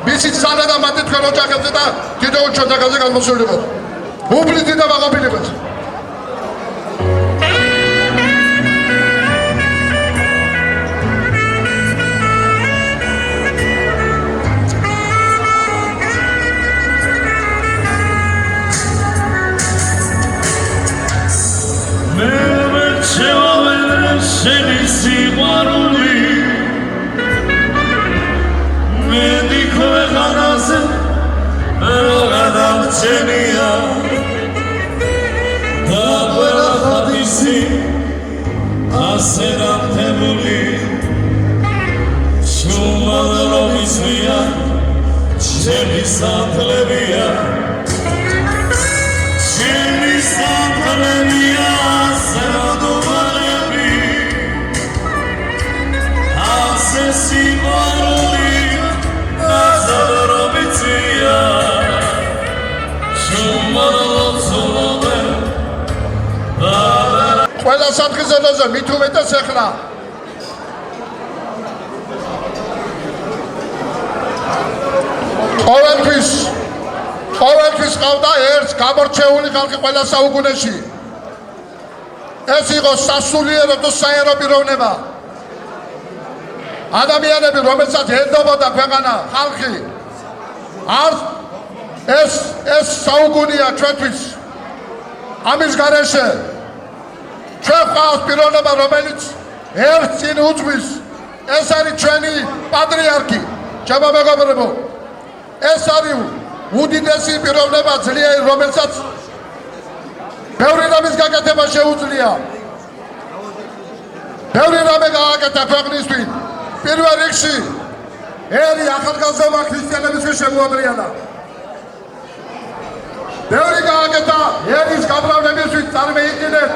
მისი სანა და მათი თქვენ ოჯახებზე და თითოეულ ოჯახზე გამოსულიყო. უბლითი და მაღობილებას. ყველა საფრთხეზონაზე მით უმეტეს ახლა ყოველთვის ყავდა ერთს გამორჩეული ხალხი ყველა საუკუნეში. ეს იყო სასულიერო და საერო პიროვნება. ადამიანები, რომელსაც ელდობოდა ქვეყანა, ხალხი. ეს საუკუნეა ჩვენთვის. ამის გარეშე ჩვენ ყავს პიროვნება, რომელიც ერთს წინ უძღვის. ეს არის ჩვენი პატრიარქი, ჩემო მეგობრებო. ეს არის უდიდესი პიროვნება ძლიერი, რომელსაც ბევრი რამის გაკეთება შეუძლია. ბევრი რამე გააკეთა ქვეყნისთვის. პირველ რიგში ერი ახალგაზრდა ქრისტიანებისთვის შემოაბრიალა. ბევრი გააკეთა ერის გამრავლებისთვის წარმოიდგინეთ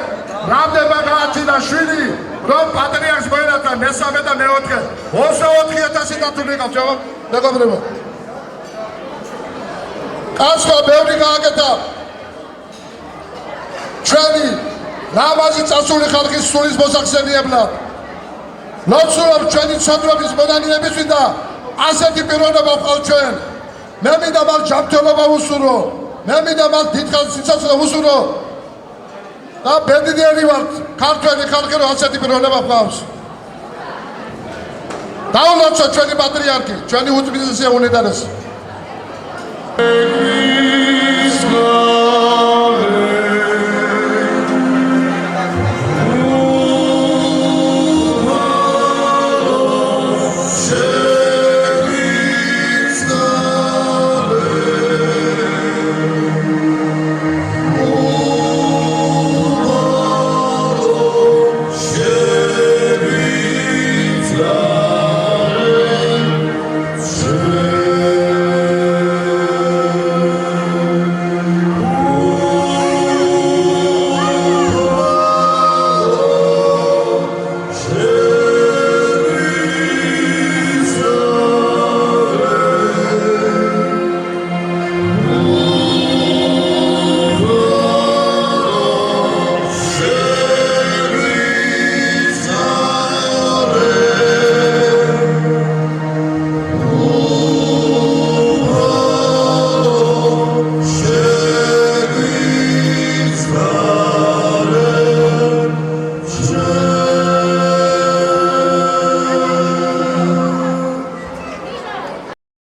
რამდენმა გააჩინა შვილი, რომ პატრიარქს მოენათა მესამე და მეოთხე 24,000 დათული ყავს, მეგობრებო. კაცო ბევრი გააკეთა ჩვენი ლამაზი წასული ხალხის სულის მოსახსენიებლად. ლოცულობ ჩვენი ცოდვების მონანიებისთვის და ასეთი პიროვნება ვყავთ ჩვენ. მე მინდა მას ჯანმრთელობა ვუსურვო, მე მინდა მას დიდხანს სიცოცხლე ვუსურვო და ბედნიერი ვართ ქართველი ხალხი, რომ ასეთი პიროვნება ვყავს. დაულოცოთ ჩვენი პატრიარქი, ჩვენი უწმინდესი უნეტარესი.